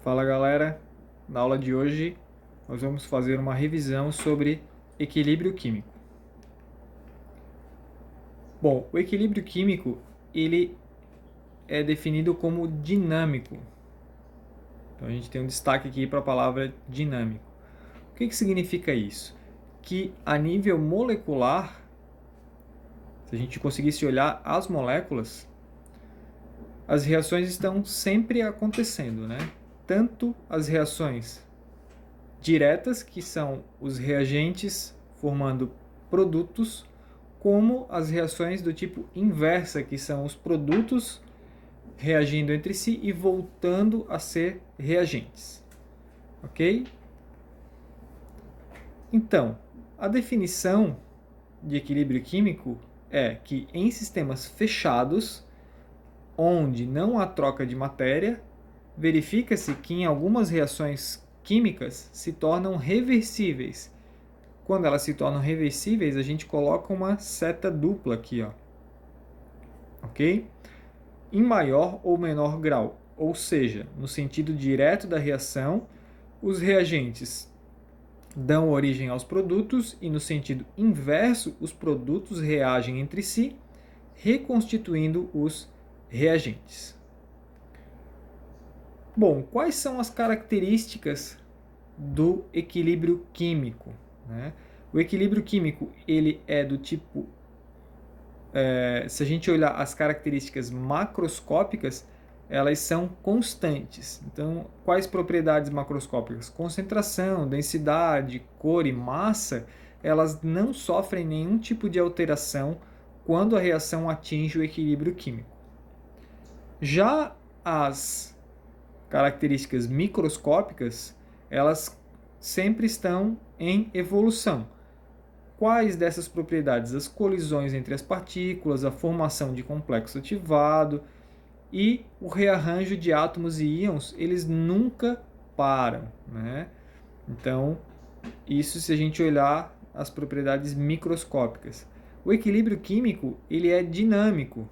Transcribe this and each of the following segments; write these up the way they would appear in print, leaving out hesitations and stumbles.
Fala galera, na aula de hoje nós vamos fazer uma revisão sobre equilíbrio químico. Bom, o equilíbrio químico ele é definido como dinâmico. Então a gente tem um destaque aqui para a palavra dinâmico. O que significa isso? Que a nível molecular, se a gente conseguisse olhar as moléculas, as reações estão sempre acontecendo, né? Tanto as reações diretas, que são os reagentes formando produtos, como as reações do tipo inversa, que são os produtos reagindo entre si e voltando a ser reagentes. Ok? Então, a definição de equilíbrio químico é que em sistemas fechados, onde não há troca de matéria, verifica-se que em algumas reações químicas se tornam reversíveis. Quando elas se tornam reversíveis, a gente coloca uma seta dupla aqui, ó. Ok? Em maior ou menor grau, ou seja, no sentido direto da reação, os reagentes dão origem aos produtos e no sentido inverso, os produtos reagem entre si, reconstituindo os reagentes. Bom, quais são as características do equilíbrio químico? Né? O equilíbrio químico ele é do tipo, se a gente olhar as características macroscópicas, elas são constantes. Então, quais propriedades macroscópicas? Concentração, densidade, cor e massa, elas não sofrem nenhum tipo de alteração quando a reação atinge o equilíbrio químico. Já as características microscópicas, elas sempre estão em evolução. Quais dessas propriedades? As colisões entre as partículas, a formação de complexo ativado e o rearranjo de átomos e íons, eles nunca param, né? Então, isso se a gente olhar as propriedades microscópicas. O equilíbrio químico, ele é dinâmico.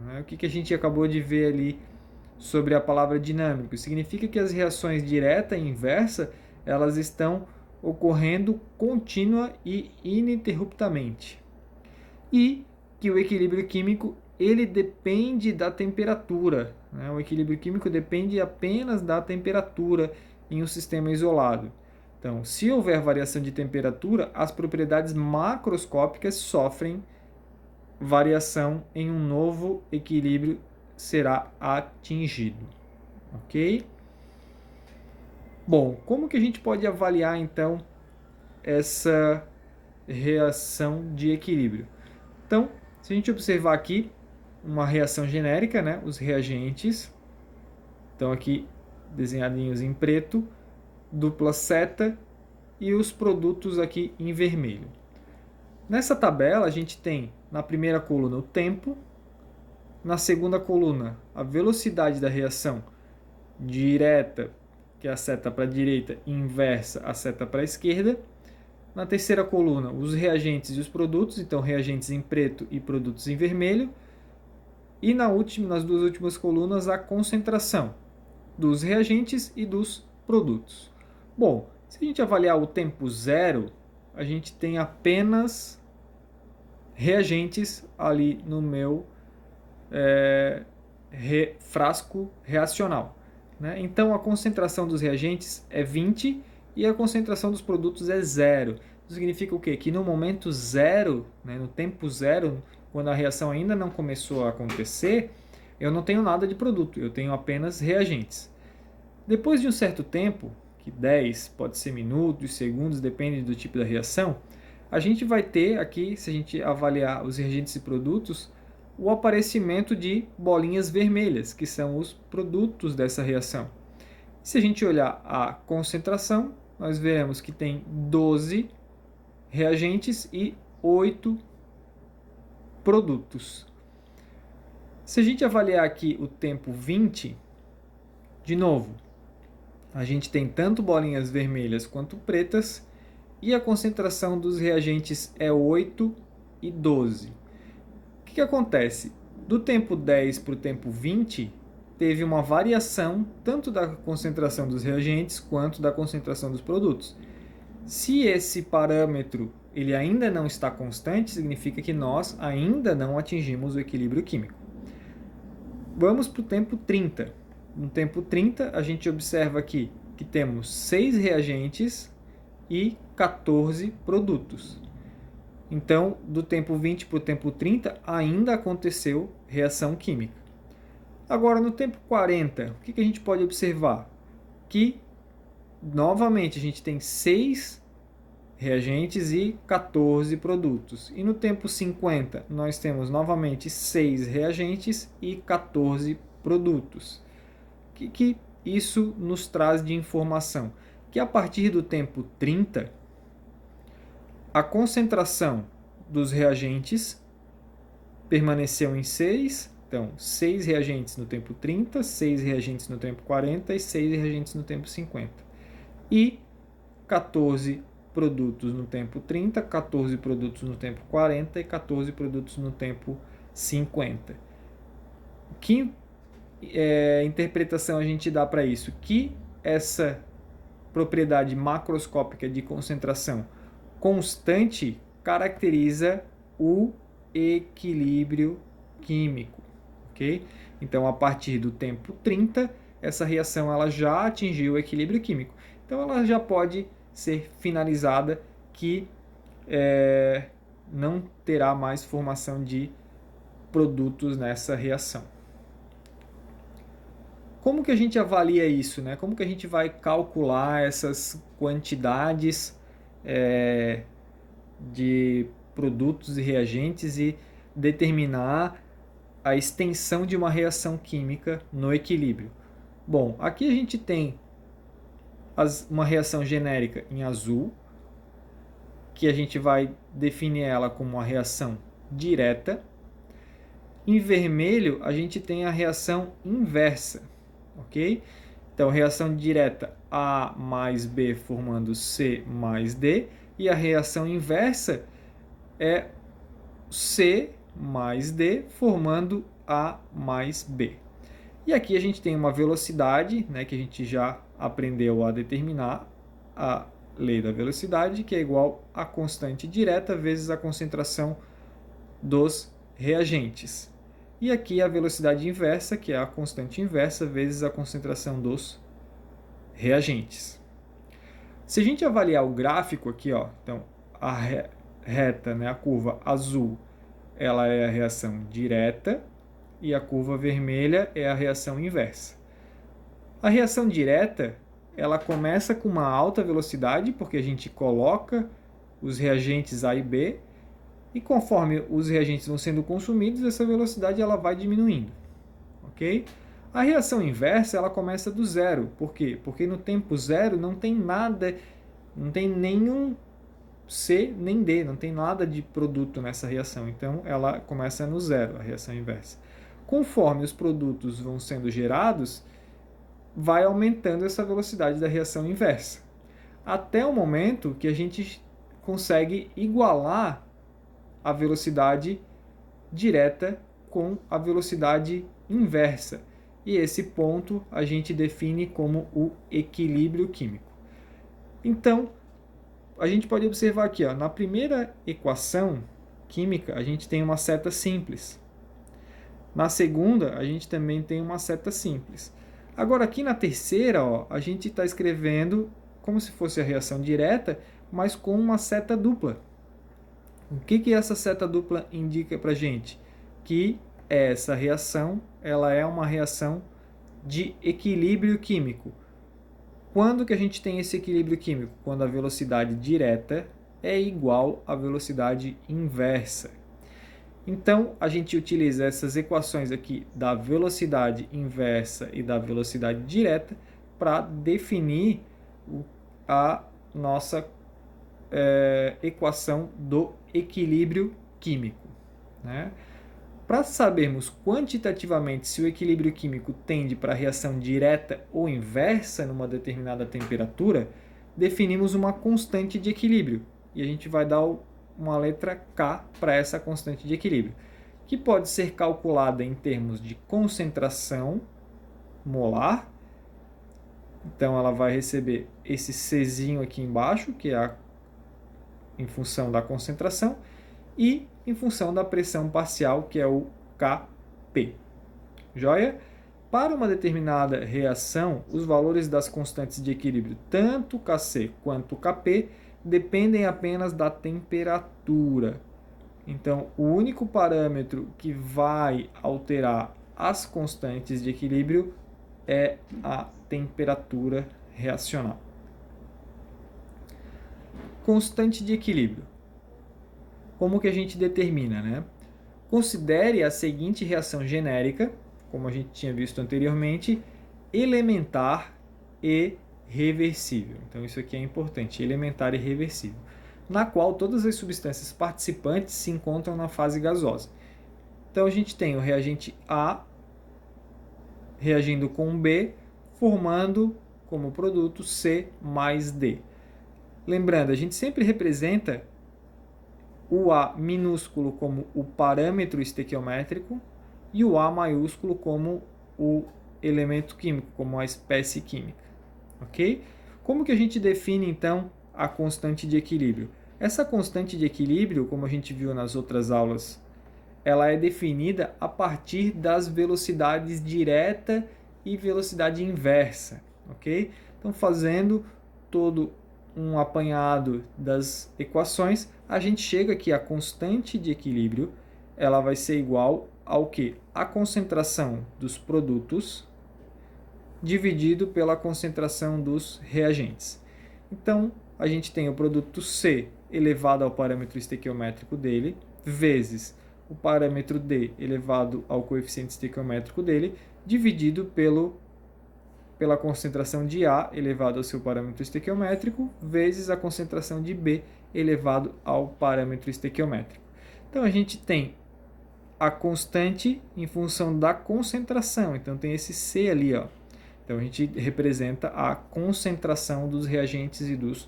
Né? O que a gente acabou de ver ali sobre a palavra dinâmico? Significa que as reações direta e inversa, elas estão ocorrendo contínua e ininterruptamente. E que o equilíbrio químico ele depende da temperatura. Né? O equilíbrio químico depende apenas da temperatura em um sistema isolado. Então, se houver variação de temperatura, as propriedades macroscópicas sofrem variação em um novo equilíbrio será atingido. Ok? Bom, como que a gente pode avaliar então essa reação de equilíbrio? Então, se a gente observar aqui uma reação genérica, né, os reagentes estão aqui desenhadinhos em preto, dupla seta e os produtos aqui em vermelho. Nessa tabela a gente tem na primeira coluna o tempo, na segunda coluna a velocidade da reação direta, que é a seta para a direita, e inversa, a seta para a esquerda. Na terceira coluna, os reagentes e os produtos, então reagentes em preto e produtos em vermelho. E nas duas últimas colunas, a concentração dos reagentes e dos produtos. Bom, se a gente avaliar o tempo zero, a gente tem apenas reagentes ali no meu frasco reacional. Né? Então, a concentração dos reagentes é 20 e a concentração dos produtos é 0. Isso significa o quê? Que no momento zero, né, no tempo zero, quando a reação ainda não começou a acontecer, eu não tenho nada de produto, eu tenho apenas reagentes. Depois de um certo tempo, que 10 pode ser minutos, segundos, depende do tipo da reação, a gente vai ter aqui, se a gente avaliar os reagentes e produtos, o aparecimento de bolinhas vermelhas, que são os produtos dessa reação. Se a gente olhar a concentração, nós veremos que tem 12 reagentes e 8 produtos. Se a gente avaliar aqui o tempo 20, de novo, a gente tem tanto bolinhas vermelhas quanto pretas e a concentração dos reagentes é 8 e 12. O que acontece? Do tempo 10 para o tempo 20, teve uma variação tanto da concentração dos reagentes quanto da concentração dos produtos. Se esse parâmetro ele ainda não está constante, significa que nós ainda não atingimos o equilíbrio químico. Vamos para o tempo 30. No tempo 30, a gente observa aqui que temos 6 reagentes e 14 produtos. Então, do tempo 20 para o tempo 30, ainda aconteceu reação química. Agora, no tempo 40, o que a gente pode observar? Que, novamente, a gente tem 6 reagentes e 14 produtos. E no tempo 50, nós temos novamente 6 reagentes e 14 produtos. O que isso nos traz de informação? Que a partir do tempo 30, a concentração dos reagentes permaneceu em 6. Então, 6 reagentes no tempo 30, 6 reagentes no tempo 40 e 6 reagentes no tempo 50. E 14 produtos no tempo 30, 14 produtos no tempo 40 e 14 produtos no tempo 50. Que interpretação a gente dá para isso? Que essa propriedade macroscópica de concentração constante caracteriza o equilíbrio químico, ok? Então, a partir do tempo 30, essa reação ela já atingiu o equilíbrio químico. Então, ela já pode ser finalizada, que não terá mais formação de produtos nessa reação. Como que a gente avalia isso, né? Como que a gente vai calcular essas quantidades de produtos e reagentes e determinar a extensão de uma reação química no equilíbrio? Bom, aqui a gente tem uma reação genérica em azul, que a gente vai definir ela como uma reação direta. Em vermelho, a gente tem a reação inversa, ok? Então, reação direta A mais B formando C mais D, e a reação inversa é C mais D formando A mais B. E aqui a gente tem uma velocidade, né, que a gente já aprendeu a determinar, a lei da velocidade, que é igual a constante direta vezes a concentração dos reagentes. E aqui a velocidade inversa, que é a constante inversa vezes a concentração dos reagentes. Se a gente avaliar o gráfico aqui, ó, então a reta, né, a curva azul, ela é a reação direta e a curva vermelha é a reação inversa. A reação direta, ela começa com uma alta velocidade, porque a gente coloca os reagentes A e B, e conforme os reagentes vão sendo consumidos, essa velocidade ela vai diminuindo, ok? A reação inversa, ela começa do zero. Por quê? Porque no tempo zero não tem nada, não tem nenhum C nem D, não tem nada de produto nessa reação. Então, ela começa no zero, a reação inversa. Conforme os produtos vão sendo gerados, vai aumentando essa velocidade da reação inversa, até o momento que a gente consegue igualar a velocidade direta com a velocidade inversa. E esse ponto a gente define como o equilíbrio químico. Então, a gente pode observar aqui, ó, na primeira equação química, a gente tem uma seta simples. Na segunda, a gente também tem uma seta simples. Agora, aqui na terceira, ó, a gente está escrevendo como se fosse a reação direta, mas com uma seta dupla. O que essa seta dupla indica para a gente? Que essa reação ela é uma reação de equilíbrio químico. Quando que a gente tem esse equilíbrio químico? Quando a velocidade direta é igual à velocidade inversa. Então, a gente utiliza essas equações aqui da velocidade inversa e da velocidade direta para definir a nossa equação do equilíbrio químico, né? Para sabermos quantitativamente se o equilíbrio químico tende para a reação direta ou inversa numa determinada temperatura, definimos uma constante de equilíbrio. E a gente vai dar uma letra K para essa constante de equilíbrio, que pode ser calculada em termos de concentração molar. Então ela vai receber esse Czinho aqui embaixo, que é em função da concentração, e em função da pressão parcial, que é o Kp. Joia? Para uma determinada reação, os valores das constantes de equilíbrio, tanto Kc quanto Kp, dependem apenas da temperatura. Então, o único parâmetro que vai alterar as constantes de equilíbrio é a temperatura reacional. Constante de equilíbrio. Como que a gente determina, né? Considere a seguinte reação genérica, como a gente tinha visto anteriormente, elementar e reversível. Então isso aqui é importante, elementar e reversível, na qual todas as substâncias participantes se encontram na fase gasosa. Então a gente tem o reagente A reagindo com B, formando como produto C mais D. Lembrando, a gente sempre representa o A minúsculo como o parâmetro estequiométrico e o A maiúsculo como o elemento químico, como a espécie química. Ok? Como que a gente define, então, a constante de equilíbrio? Essa constante de equilíbrio, como a gente viu nas outras aulas, ela é definida a partir das velocidades direta e velocidade inversa. Ok? Então, fazendo todo um apanhado das equações, a gente chega que a constante de equilíbrio ela vai ser igual ao que? A concentração dos produtos dividido pela concentração dos reagentes. Então, a gente tem o produto C elevado ao parâmetro estequiométrico dele, vezes o parâmetro D elevado ao coeficiente estequiométrico dele, dividido pela concentração de A elevado ao seu parâmetro estequiométrico, vezes a concentração de B elevado ao parâmetro estequiométrico. Então, a gente tem a constante em função da concentração. Então, tem esse C ali, ó. Então, a gente representa a concentração dos reagentes e dos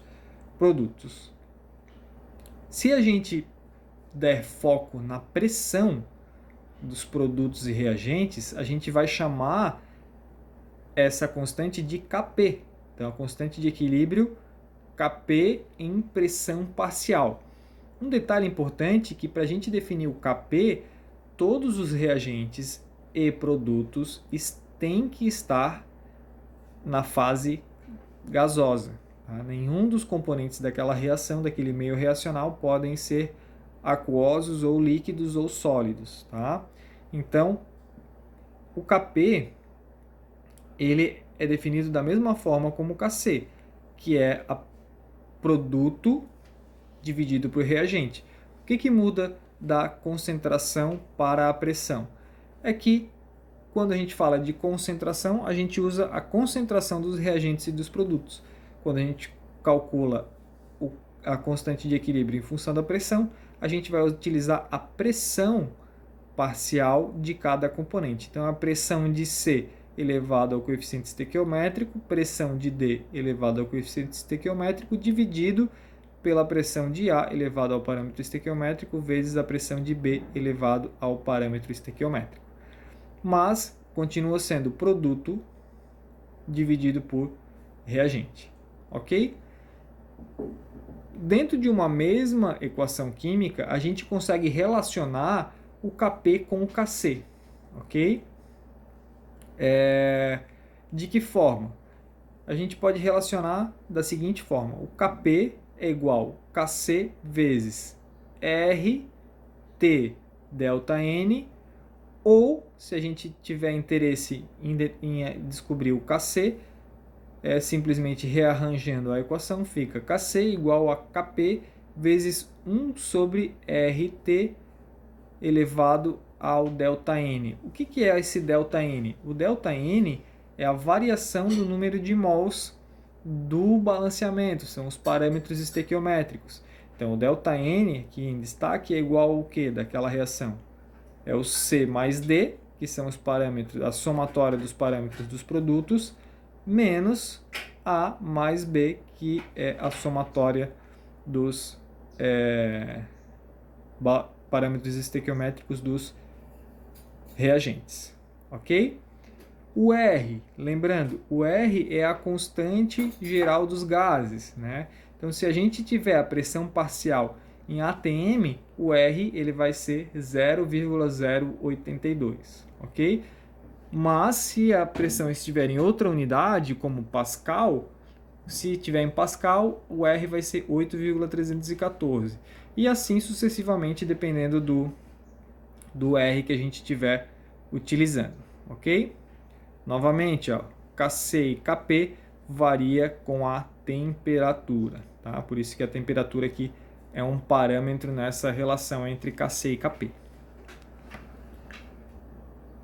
produtos. Se a gente der foco na pressão dos produtos e reagentes, a gente vai chamar essa constante de Kp. Então, a constante de equilíbrio Kp em pressão parcial. Um detalhe importante é que para a gente definir o Kp, todos os reagentes e produtos têm que estar na fase gasosa. Tá? Nenhum dos componentes daquela reação, daquele meio reacional, podem ser aquosos ou líquidos ou sólidos. Tá? Então, o Kp ele é definido da mesma forma como o Kc, que é a produto dividido por reagente. O que muda da concentração para a pressão? É que quando a gente fala de concentração, a gente usa a concentração dos reagentes e dos produtos. Quando a gente calcula a constante de equilíbrio em função da pressão, a gente vai utilizar a pressão parcial de cada componente. Então, a pressão de C elevado ao coeficiente estequiométrico, pressão de D elevado ao coeficiente estequiométrico, dividido pela pressão de A elevado ao parâmetro estequiométrico, vezes a pressão de B elevado ao parâmetro estequiométrico. Mas continua sendo produto dividido por reagente, ok? Dentro de uma mesma equação química, a gente consegue relacionar o Kp com o Kc, ok? De que forma? A gente pode relacionar da seguinte forma: o Kp é igual a Kc vezes RT ΔN, ou, se a gente tiver interesse em descobrir o Kc, simplesmente rearranjando a equação, fica Kc igual a Kp vezes 1 sobre RT elevado ao ΔN. O que é esse ΔN? O ΔN é a variação do número de mols do balanceamento, são os parâmetros estequiométricos. Então, o ΔN, aqui em destaque, é igual ao que daquela reação? É o C mais D, que são os parâmetros, a somatória dos parâmetros dos produtos, menos A mais B, que é a somatória dos parâmetros estequiométricos dos reagentes. Ok? O R, lembrando, o R é a constante geral dos gases, né? Então, se a gente tiver a pressão parcial em atm, o R ele vai ser 0,082, ok? Mas se a pressão estiver em outra unidade, como Pascal, se estiver em Pascal, o R vai ser 8,314. E assim sucessivamente, dependendo do R que a gente estiver utilizando, ok? Novamente, ó, Kc e Kp varia com a temperatura, tá? Por isso que a temperatura aqui é um parâmetro nessa relação entre Kc e Kp.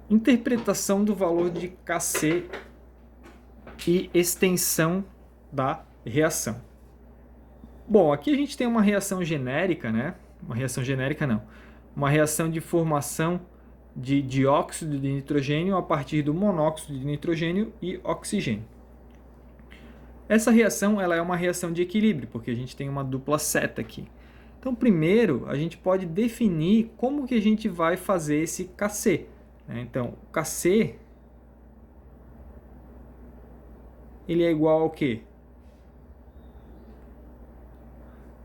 Interpretação do valor de Kc e extensão da reação. Bom, aqui a gente tem uma reação genérica, né? Uma reação genérica não. Uma reação de formação de dióxido de nitrogênio a partir do monóxido de nitrogênio e oxigênio. Essa reação ela é uma reação de equilíbrio, porque a gente tem uma dupla seta aqui. Então, primeiro, a gente pode definir como que a gente vai fazer esse Kc. Então, o Kc ele é igual ao quê?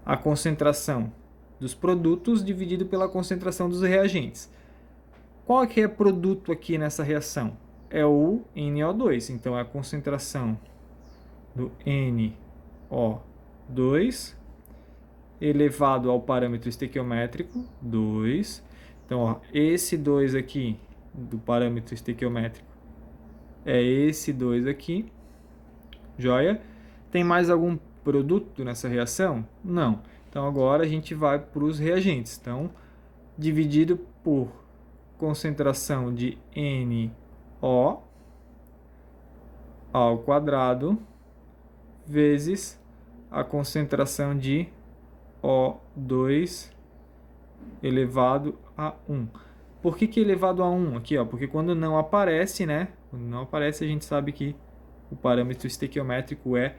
A concentração dos produtos dividido pela concentração dos reagentes. Qual é que é produto aqui nessa reação? É o NO2. Então, é a concentração do NO2 elevado ao parâmetro estequiométrico 2. Então, ó, esse 2 aqui do parâmetro estequiométrico é esse 2 aqui. Joia? Tem mais algum produto nessa reação? Não. Então, agora a gente vai para os reagentes. Então, dividido por concentração de NO ao quadrado vezes a concentração de O2 elevado a 1. Por que elevado a 1 aqui? Ó? Porque quando não aparece, né? Quando não aparece, a gente sabe que o parâmetro estequiométrico é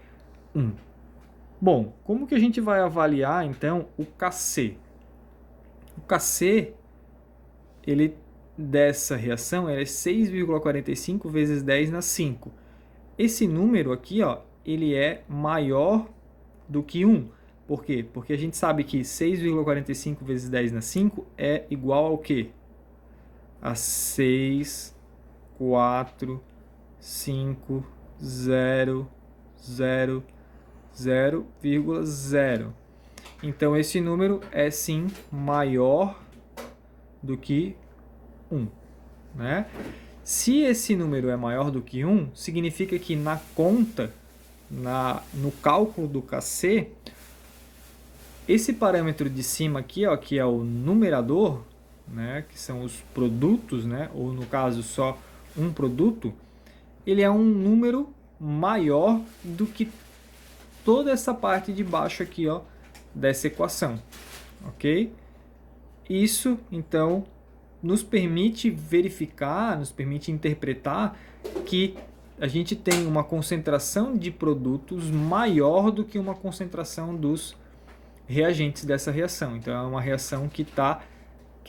1. Bom, como que a gente vai avaliar, então, o Kc? O Kc, ele, dessa reação, é 6,45 vezes 10 na 5. Esse número aqui, ó, ele é maior do que 1. Por quê? Porque a gente sabe que 6,45 vezes 10 na 5 é igual ao quê? A 6, 4, 5, 0, 0, 0,0. Então, esse número é sim maior do que 1. Né? Se esse número é maior do que 1, significa que na conta, no cálculo do Kc, esse parâmetro de cima aqui, ó, que é o numerador, né, que são os produtos, né, ou no caso só um produto, ele é um número maior do que toda essa parte de baixo aqui, ó, dessa equação, ok? Isso, então, nos permite verificar, nos permite interpretar que a gente tem uma concentração de produtos maior do que uma concentração dos reagentes dessa reação. Então, é uma reação que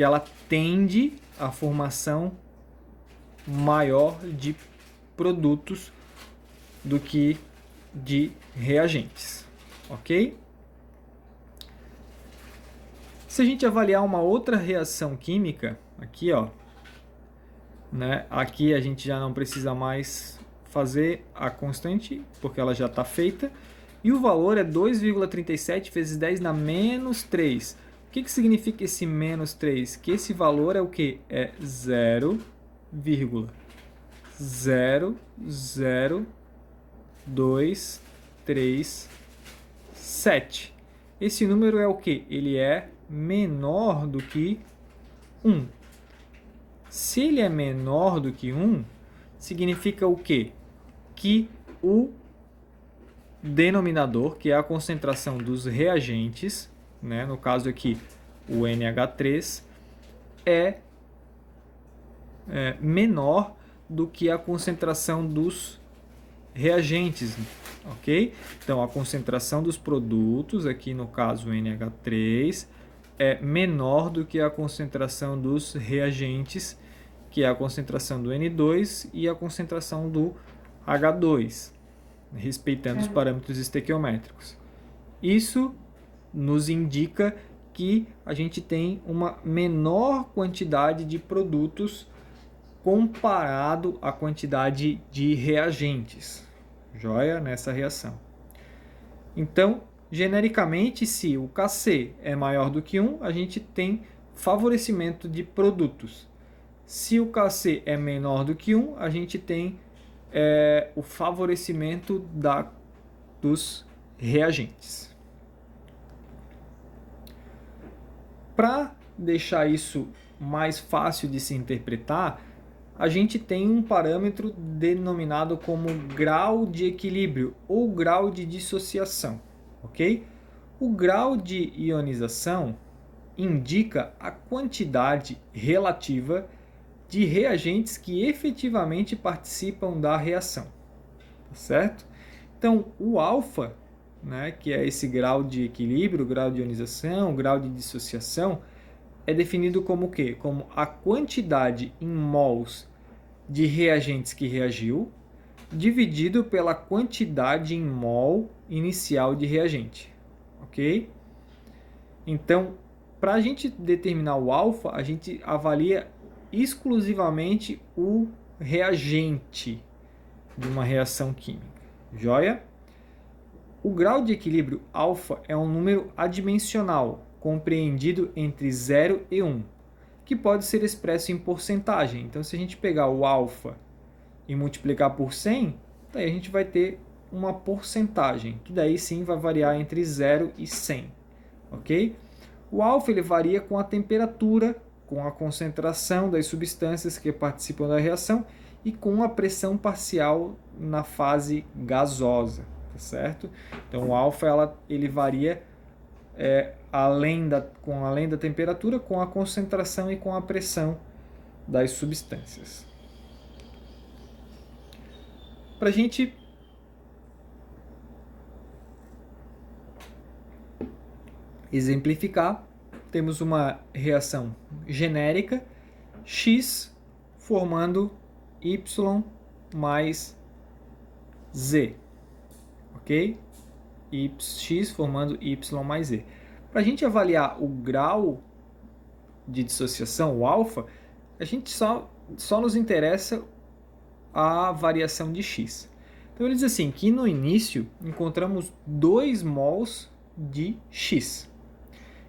ela tende à formação maior de produtos do que de reagentes, ok? Se a gente avaliar uma outra reação química, aqui, ó, né? Aqui a gente já não precisa mais fazer a constante, porque ela já está feita. E o valor é 2,37 vezes 10 na menos 3. O que significa esse menos 3? Que esse valor é o quê? É 0,00237. Esse número é o quê? Ele é menor do que 1. Se ele é menor do que 1, significa o quê? Que o denominador, que é a concentração dos reagentes, né, no caso aqui o NH3, é menor do que a concentração dos reagentes, ok? Então, a concentração dos produtos, aqui no caso o NH3, é menor do que a concentração dos reagentes, que é a concentração do N2 e a concentração do H2, respeitando os parâmetros estequiométricos. Isso nos indica que a gente tem uma menor quantidade de produtos comparado à quantidade de reagentes, joia, nessa reação. Então, genericamente, se o Kc é maior do que 1, a gente tem favorecimento de produtos. Se o Kc é menor do que 1, a gente tem o favorecimento dos reagentes. Para deixar isso mais fácil de se interpretar, a gente tem um parâmetro denominado como grau de equilíbrio ou grau de dissociação, ok? O grau de ionização indica a quantidade relativa de reagentes que efetivamente participam da reação, tá certo? Então, o alfa, né, que é esse grau de equilíbrio, grau de ionização, grau de dissociação, é definido como o quê? Como a quantidade em mols de reagentes que reagiu, dividido pela quantidade em mol inicial de reagente, ok? Então, para a gente determinar o alfa, a gente avalia exclusivamente o reagente de uma reação química, joia? O grau de equilíbrio alfa é um número adimensional, compreendido entre 0 e 1, que pode ser expresso em porcentagem. Então, se a gente pegar o alfa e multiplicar por 100, daí a gente vai ter uma porcentagem, que daí sim vai variar entre 0 e 100, ok? O alfa ele varia com a temperatura, com a concentração das substâncias que participam da reação e com a pressão parcial na fase gasosa, tá certo? Então, o alfa ele varia além da temperatura, com a concentração e com a pressão das substâncias. Para a gente exemplificar, temos uma reação genérica, X formando Y mais Z, ok? X formando Y mais Z. Para a gente avaliar o grau de dissociação, o alfa, a gente só nos interessa a variação de X. Então ele diz assim, que no início encontramos 2 mols de X.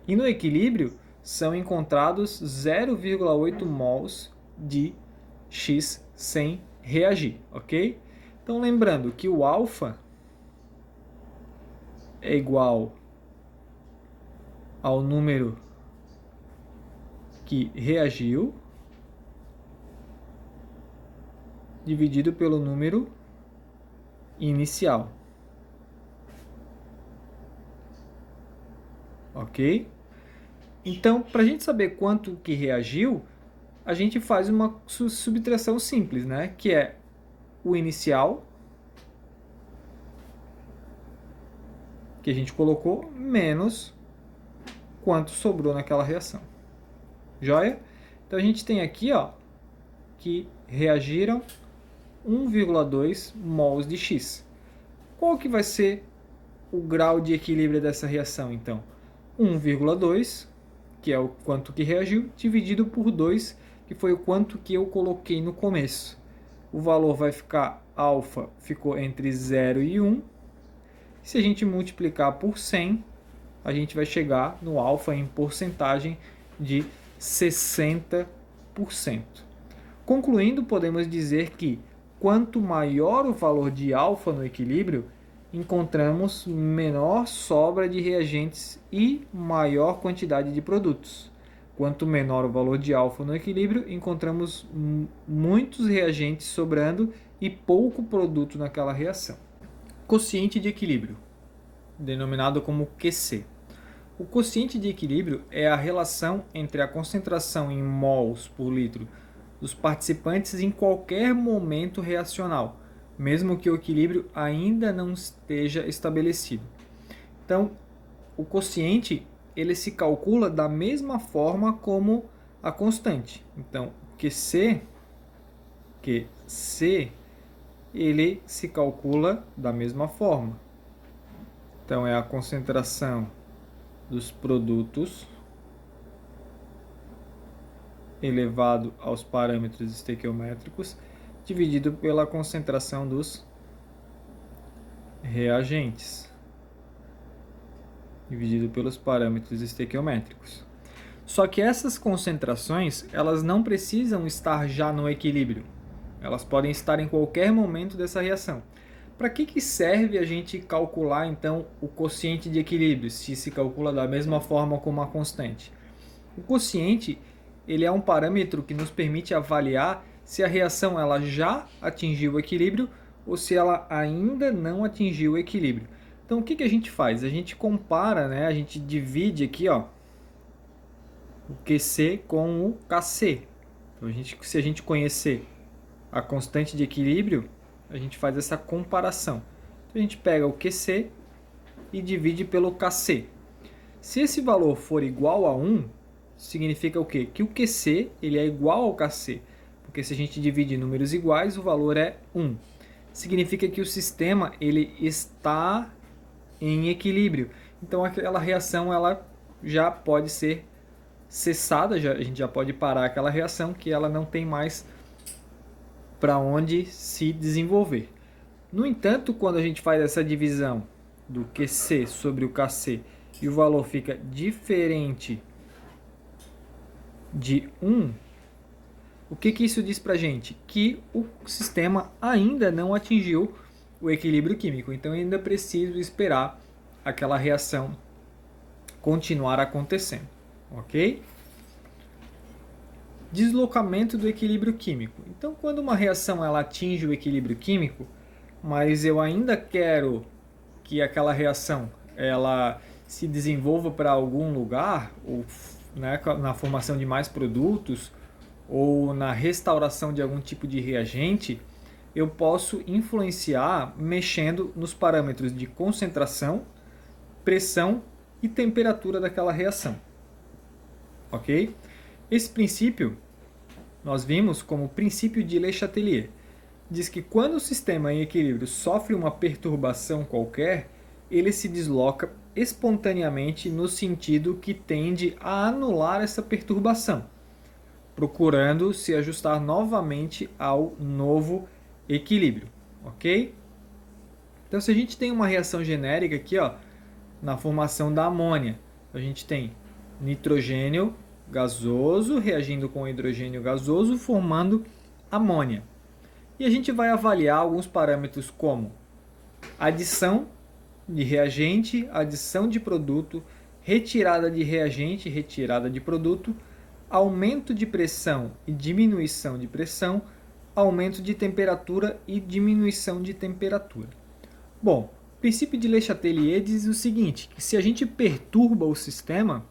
E no equilíbrio são encontrados 0,8 mols de X sem reagir, ok? Então lembrando que o alfa é igual ao número que reagiu dividido pelo número inicial. Ok? Então, para a gente saber quanto que reagiu, a gente faz uma subtração simples, né? Que é o inicial, que a gente colocou, menos quanto sobrou naquela reação. Joia? Então a gente tem aqui, ó, que reagiram 1,2 mols de X. Qual que vai ser o grau de equilíbrio dessa reação, então? 1,2, que é o quanto que reagiu, dividido por 2, que foi o quanto que eu coloquei no começo. O valor vai ficar, alfa ficou entre 0 e 1. Se a gente multiplicar por 100, a gente vai chegar no alfa em porcentagem de 60%. Concluindo, podemos dizer que quanto maior o valor de alfa no equilíbrio, encontramos menor sobra de reagentes e maior quantidade de produtos. Quanto menor o valor de alfa no equilíbrio, encontramos muitos reagentes sobrando e pouco produto naquela reação. Quociente de equilíbrio, denominado como QC. O quociente de equilíbrio é a relação entre a concentração em mols por litro dos participantes em qualquer momento reacional, mesmo que o equilíbrio ainda não esteja estabelecido. Então, o quociente ele se calcula da mesma forma como a constante. Então, QC QC, ele se calcula da mesma forma. Então, é a concentração dos produtos elevado aos parâmetros estequiométricos dividido pela concentração dos reagentes, dividido pelos parâmetros estequiométricos. Só que essas concentrações, elas não precisam estar já no equilíbrio. Elas podem estar em qualquer momento dessa reação. Para que serve a gente calcular, então, o quociente de equilíbrio, se se calcula da mesma forma como a constante? O quociente, ele é um parâmetro que nos permite avaliar se a reação ela já atingiu o equilíbrio ou se ela ainda não atingiu o equilíbrio. Então, o que a gente faz? A gente compara, né? A gente divide aqui, ó, o QC com o KC. Então, se a gente conhecer a constante de equilíbrio, a gente faz essa comparação. Então, a gente pega o QC e divide pelo KC. Se esse valor for igual a 1, significa o quê? Que o QC ele é igual ao KC. Porque se a gente divide em números iguais, o valor é 1. Significa que o sistema ele está em equilíbrio. Então, aquela reação ela já pode ser cessada, a gente já pode parar aquela reação, que ela não tem mais para onde se desenvolver. No entanto, quando a gente faz essa divisão do QC sobre o KC e o valor fica diferente de 1, o que isso diz para a gente? Que o sistema ainda não atingiu o equilíbrio químico, então ainda preciso esperar aquela reação continuar acontecendo, ok? Deslocamento do equilíbrio químico. Então, quando uma reação ela atinge o equilíbrio químico, mas eu ainda quero que aquela reação ela se desenvolva para algum lugar, ou né, na formação de mais produtos, ou na restauração de algum tipo de reagente, eu posso influenciar mexendo nos parâmetros de concentração, pressão e temperatura daquela reação. Ok? Esse princípio nós vimos como princípio de Le Chatelier. Diz que quando o sistema em equilíbrio sofre uma perturbação qualquer, ele se desloca espontaneamente no sentido que tende a anular essa perturbação, procurando se ajustar novamente ao novo equilíbrio, ok? Então, se a gente tem uma reação genérica aqui, ó, na formação da amônia, a gente tem nitrogênio gasoso reagindo com hidrogênio gasoso, formando amônia. E a gente vai avaliar alguns parâmetros como adição de reagente, adição de produto, retirada de reagente, retirada de produto, aumento de pressão e diminuição de pressão, aumento de temperatura e diminuição de temperatura. Bom, o princípio de Le Chatelier diz o seguinte, que se a gente perturba o sistema,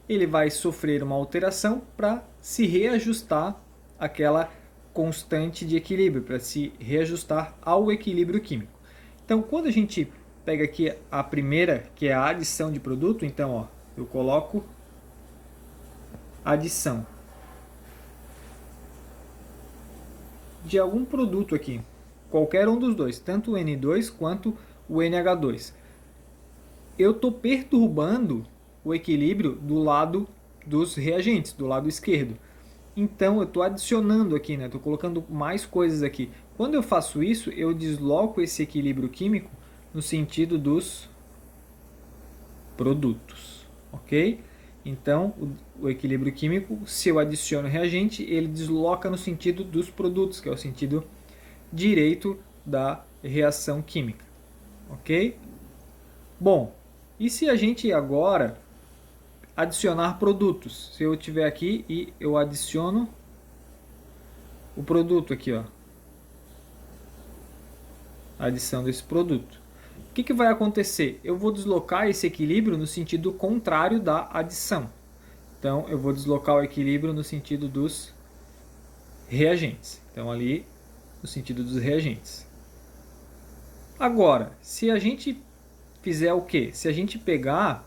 ele vai sofrer uma alteração para se reajustar àquela constante de equilíbrio, para se reajustar ao equilíbrio químico. Então, quando a gente pega aqui a primeira, que é a adição de produto, então, ó, eu coloco adição de algum produto aqui, qualquer um dos dois, tanto o N2 quanto o NH2. Eu estou perturbando o equilíbrio do lado dos reagentes, do lado esquerdo. Então eu estou adicionando aqui, né? Estou colocando mais coisas aqui. Quando eu faço isso, eu desloco esse equilíbrio químico no sentido dos produtos, ok? Então, o equilíbrio químico, se eu adiciono reagente, ele desloca no sentido dos produtos, que é o sentido direito da reação química, ok? Bom, e se a gente agora adicionar produtos? Se eu tiver aqui e eu adiciono o produto aqui, ó, a adição desse produto. O que vai acontecer? Eu vou deslocar esse equilíbrio no sentido contrário da adição. Então, eu vou deslocar o equilíbrio no sentido dos reagentes. Então, ali, no sentido dos reagentes. Agora, se a gente fizer o quê? Se a gente pegar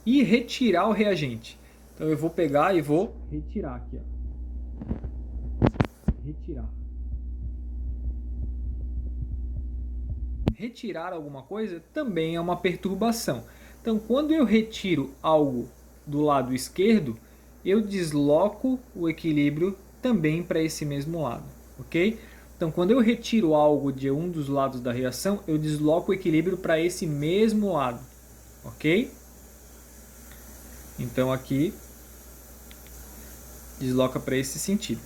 e retirar o reagente. Então, eu vou pegar e vou retirar aqui, ó. Retirar. retirar alguma coisa também é uma perturbação. Então, quando eu retiro algo do lado esquerdo, eu desloco o equilíbrio também para esse mesmo lado, ok? Então, quando eu retiro algo de um dos lados da reação, eu desloco o equilíbrio para esse mesmo lado, ok? Então, aqui, desloca para esse sentido.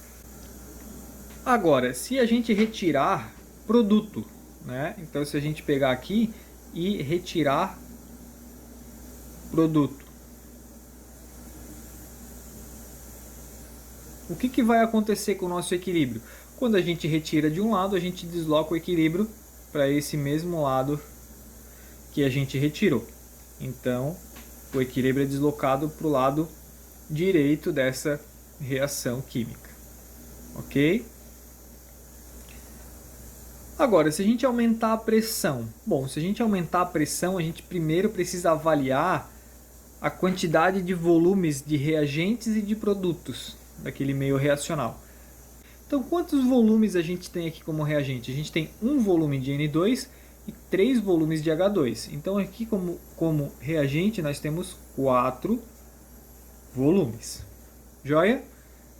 Agora, se a gente retirar produto, né? Então, se a gente pegar aqui e retirar produto, o que vai acontecer com o nosso equilíbrio? Quando a gente retira de um lado, a gente desloca o equilíbrio para esse mesmo lado que a gente retirou. Então, o equilíbrio é deslocado para o lado direito dessa reação química. Ok? Agora, se a gente aumentar a pressão, bom, se a gente aumentar a pressão, a gente primeiro precisa avaliar a quantidade de volumes de reagentes e de produtos daquele meio reacional. Então, quantos volumes a gente tem aqui como reagente? A gente tem um volume de N2 e 3 volumes de H2. Então, aqui como reagente, nós temos 4 volumes. Joia?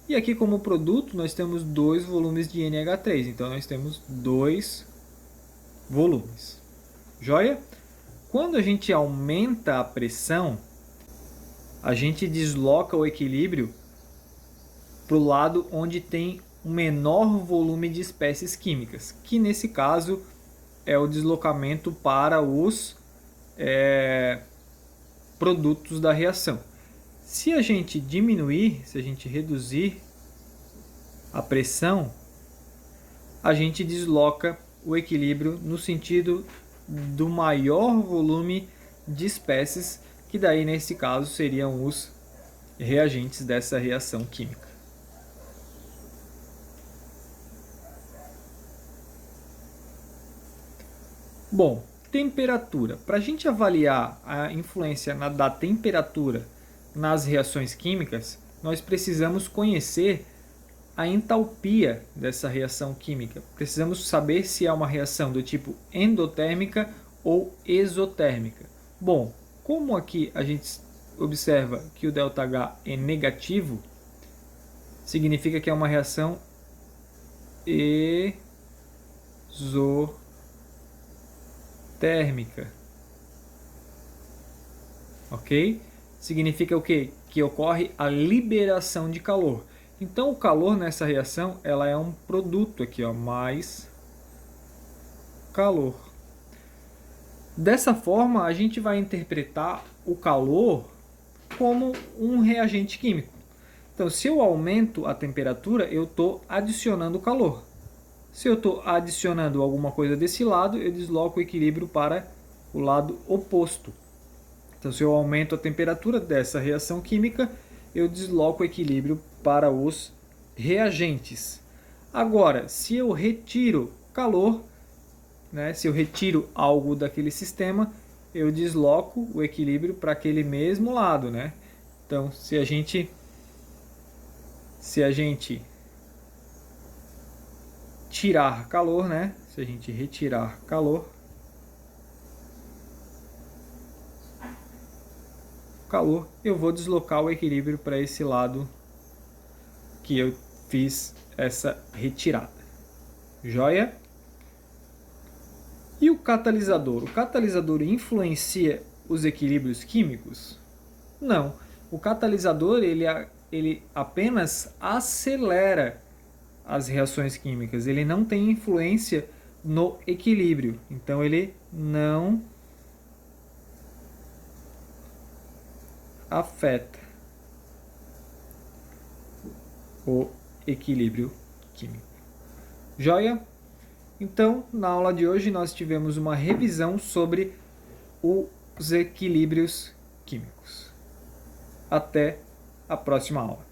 E aqui como produto, nós temos 2 volumes de NH3. Então, nós temos 2 volumes. Joia? Quando a gente aumenta a pressão, a gente desloca o equilíbrio para o lado onde tem um menor volume de espécies químicas, que nesse caso é o deslocamento para os produtos da reação. Se a gente diminuir, se a gente reduzir a pressão, a gente desloca o equilíbrio no sentido do maior volume de espécies, que daí nesse caso seriam os reagentes dessa reação química. Bom, temperatura. Para a gente avaliar a influência da temperatura nas reações químicas, nós precisamos conhecer a entalpia dessa reação química. Precisamos saber se é uma reação do tipo endotérmica ou exotérmica. Bom, como aqui a gente observa que o ΔH é negativo, significa que é uma reação exotérmica. Ok? Significa o quê? Que ocorre a liberação de calor. Então, o calor nessa reação, ela é um produto aqui, ó, mais calor. Dessa forma, a gente vai interpretar o calor como um reagente químico. Então, se eu aumento a temperatura, eu estou adicionando calor. Se eu estou adicionando alguma coisa desse lado, eu desloco o equilíbrio para o lado oposto. Então, se eu aumento a temperatura dessa reação química, eu desloco o equilíbrio para os reagentes. Agora, se eu retiro calor, né, se eu retiro algo daquele sistema, eu desloco o equilíbrio para aquele mesmo lado, né? Então, se a gente tirar calor, né? Se a gente retirar calor, eu vou deslocar o equilíbrio para esse lado que eu fiz essa retirada. Joia? E o catalisador? O catalisador influencia os equilíbrios químicos? Não. O catalisador ele apenas acelera as reações químicas. Ele não tem influência no equilíbrio. Então ele não afeta o equilíbrio químico. Joia? Então, na aula de hoje nós tivemos uma revisão sobre os equilíbrios químicos. Até a próxima aula.